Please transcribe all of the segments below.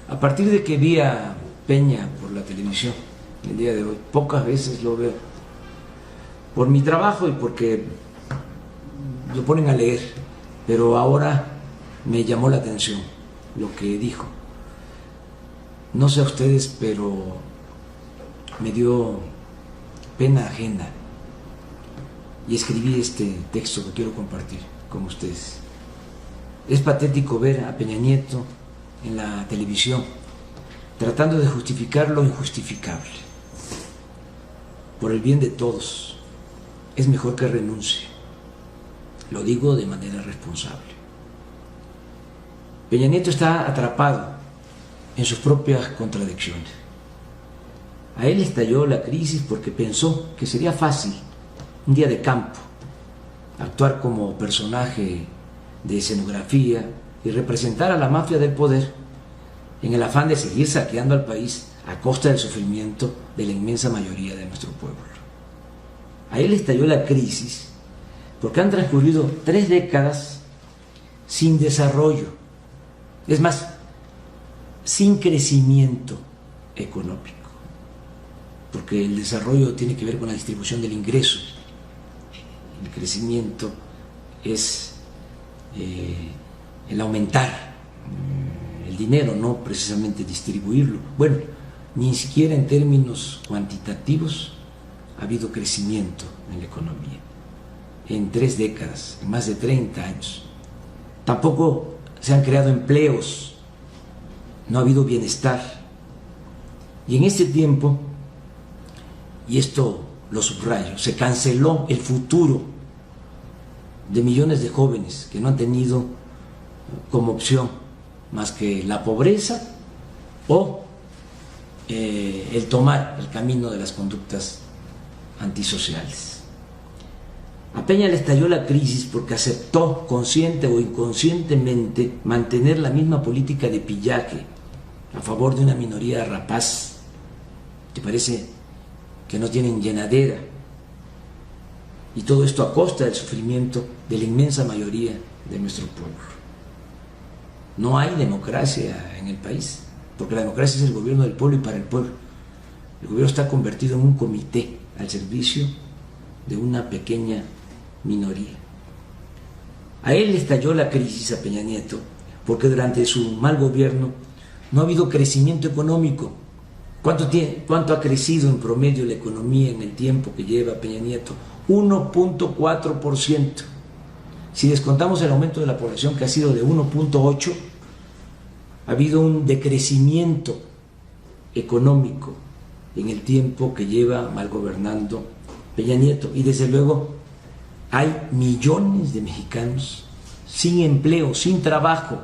A partir de que vi a Peña por la televisión el día de hoy, pocas veces lo veo, por mi trabajo y porque lo ponen a leer, pero ahora me llamó la atención lo que dijo. No sé a ustedes, pero me dio pena ajena y escribí este texto que quiero compartir con ustedes. Es patético ver a Peña Nieto en la televisión tratando de justificar lo injustificable. Por el bien de todos, es mejor que renuncie. Lo digo de manera responsable. Peña Nieto está atrapado en sus propias contradicciones. A él estalló la crisis porque pensó que sería fácil, un día de campo, actuar como personaje de escenografía y representar a la mafia del poder en el afán de seguir saqueando al país a costa del sufrimiento de la inmensa mayoría de nuestro pueblo. A él estalló la crisis porque han transcurrido 3 décadas sin desarrollo, es más, sin crecimiento económico, porque el desarrollo tiene que ver con la distribución del ingreso, el crecimiento es el aumentar el dinero, no precisamente distribuirlo. Bueno, ni siquiera en términos cuantitativos ha habido crecimiento en la economía en 3 décadas, en más de 30 años. Tampoco se han creado empleos, no ha habido bienestar. Y en este tiempo, y esto lo subrayo, se canceló el futuro de millones de jóvenes que no han tenido como opción más que la pobreza o el tomar el camino de las conductas antisociales. A Peña le estalló la crisis porque aceptó consciente o inconscientemente mantener la misma política de pillaje a favor de una minoría rapaz que parece que no tienen llenadera, y todo esto a costa del sufrimiento de la inmensa mayoría de nuestro pueblo. No hay democracia en el país, porque la democracia es el gobierno del pueblo y para el pueblo. El gobierno está convertido en un comité al servicio de una pequeña minoría. A él le estalló la crisis, a Peña Nieto, porque durante su mal gobierno no ha habido crecimiento económico. ¿Cuánto ha crecido en promedio la economía en el tiempo que lleva Peña Nieto? 1.4%. Si descontamos el aumento de la población, que ha sido de 1.8%, ha habido un decrecimiento económico en el tiempo que lleva mal gobernando Peña Nieto. Y desde luego hay millones de mexicanos sin empleo, sin trabajo.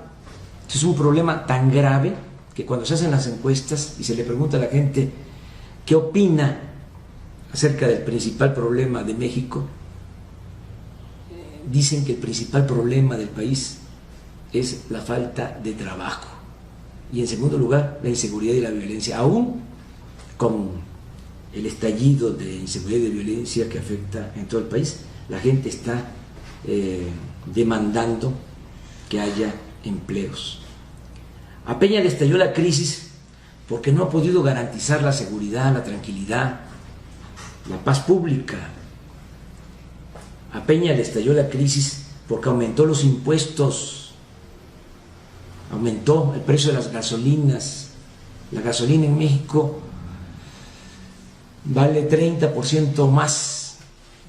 Es un problema tan grave que cuando se hacen las encuestas y se le pregunta a la gente qué opina acerca del principal problema de México, dicen que el principal problema del país es la falta de trabajo y en segundo lugar la inseguridad y la violencia, aún con el estallido de inseguridad y de violencia que afecta en todo el país. La gente está demandando que haya empleos. A Peña le estalló la crisis porque no ha podido garantizar la seguridad, la tranquilidad, la paz pública. A Peña le estalló la crisis porque aumentó los impuestos, aumentó el precio de las gasolinas. La gasolina en México vale 30% más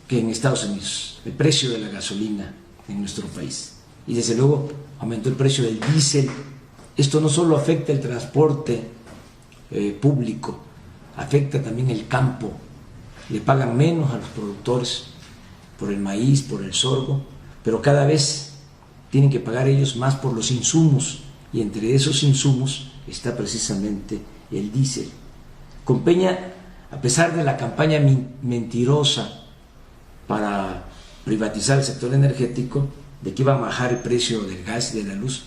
que en Estados Unidos, el precio de la gasolina en nuestro país. Y desde luego aumentó el precio del diésel. Esto no solo afecta el transporte público, afecta también el campo. Le pagan menos a los productores por el maíz, por el sorgo, pero cada vez tienen que pagar ellos más por los insumos, y entre esos insumos está precisamente el diésel. Con Peña, a pesar de la campaña mentirosa para privatizar el sector energético, de que iba a bajar el precio del gas y de la luz,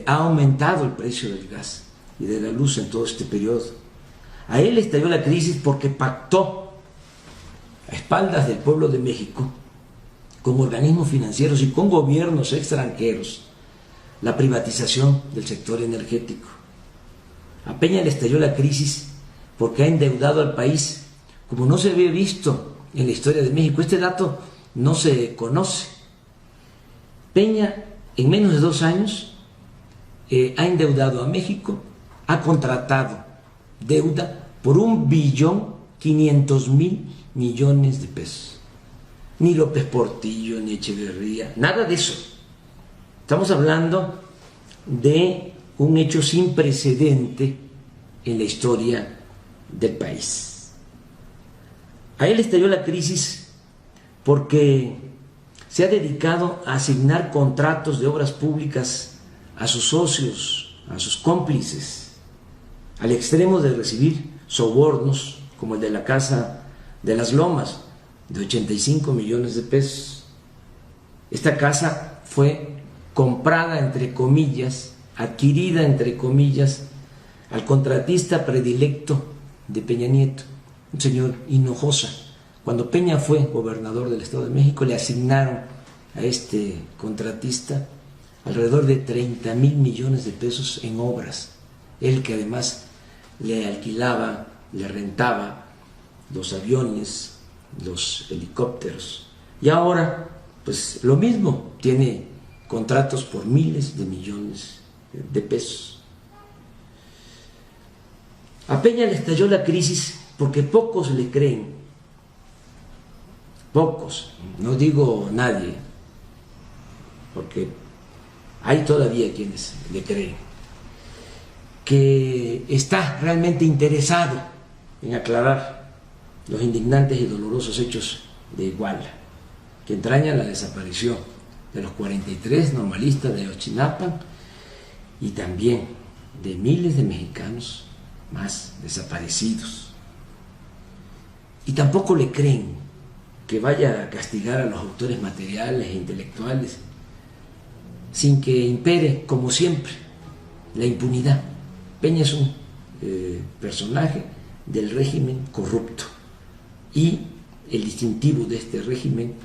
ha aumentado el precio del gas y de la luz en todo este periodo. A él estalló la crisis porque pactó a espaldas del pueblo de México, con organismos financieros y con gobiernos extranjeros, la privatización del sector energético. A Peña le estalló la crisis porque ha endeudado al país como no se había visto en la historia de México. Este dato no se conoce. Peña, en menos de 2 años, ha endeudado a México, ha contratado deuda por 1.500.000.000.000 de pesos. Ni López Portillo, ni Echeverría, nada de eso. Estamos hablando de un hecho sin precedente en la historia del país. A él estalló la crisis porque se ha dedicado a asignar contratos de obras públicas a sus socios, a sus cómplices, al extremo de recibir sobornos como el de la Casa de las Lomas, de 85 millones de pesos. Esta casa fue comprada, entre comillas, adquirida, entre comillas, al contratista predilecto de Peña Nieto, un señor Hinojosa. Cuando Peña fue gobernador del Estado de México, le asignaron a este contratista alrededor de 30,000 millones de pesos en obras. Él, que además le alquilaba, le rentaba los aviones, los helicópteros. Y ahora, pues lo mismo, tiene contratos por miles de millones de pesos. A Peña le estalló la crisis porque pocos le creen. Pocos, no digo nadie, porque hay todavía quienes le creen, que está realmente interesado en aclarar los indignantes y dolorosos hechos de Iguala, que entrañan la desaparición de los 43 normalistas de Ayotzinapa y también de miles de mexicanos más desaparecidos. Y tampoco le creen que vaya a castigar a los autores materiales e intelectuales sin que impere, como siempre, la impunidad. Peña es un personaje del régimen corrupto y el distintivo de este régimen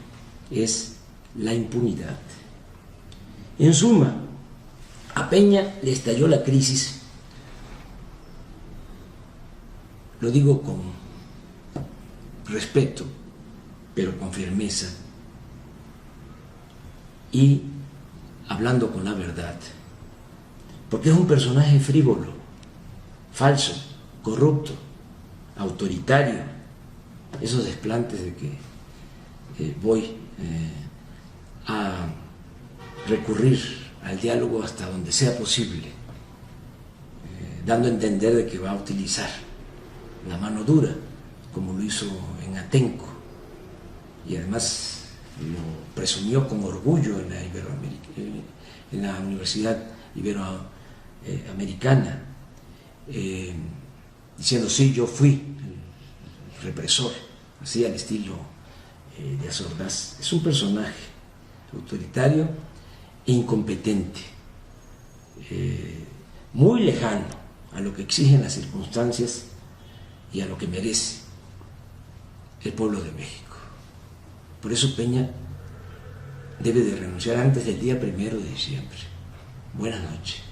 es la impunidad. En suma, a Peña le estalló la crisis, lo digo con respeto, pero con firmeza y hablando con la verdad, porque es un personaje frívolo, falso, corrupto, autoritario. Esos desplantes de que voy a recurrir al diálogo hasta donde sea posible, dando a entender de que va a utilizar la mano dura, como lo hizo en Atenco, y además lo presumió con orgullo en la Universidad Iberoamericana, diciendo: sí, yo fui el represor, así al estilo de Azordaz. Es un personaje autoritario e incompetente, muy lejano a lo que exigen las circunstancias y a lo que merece el pueblo de México. Por eso Peña debe de renunciar antes del día 1 de diciembre. Buenas noches.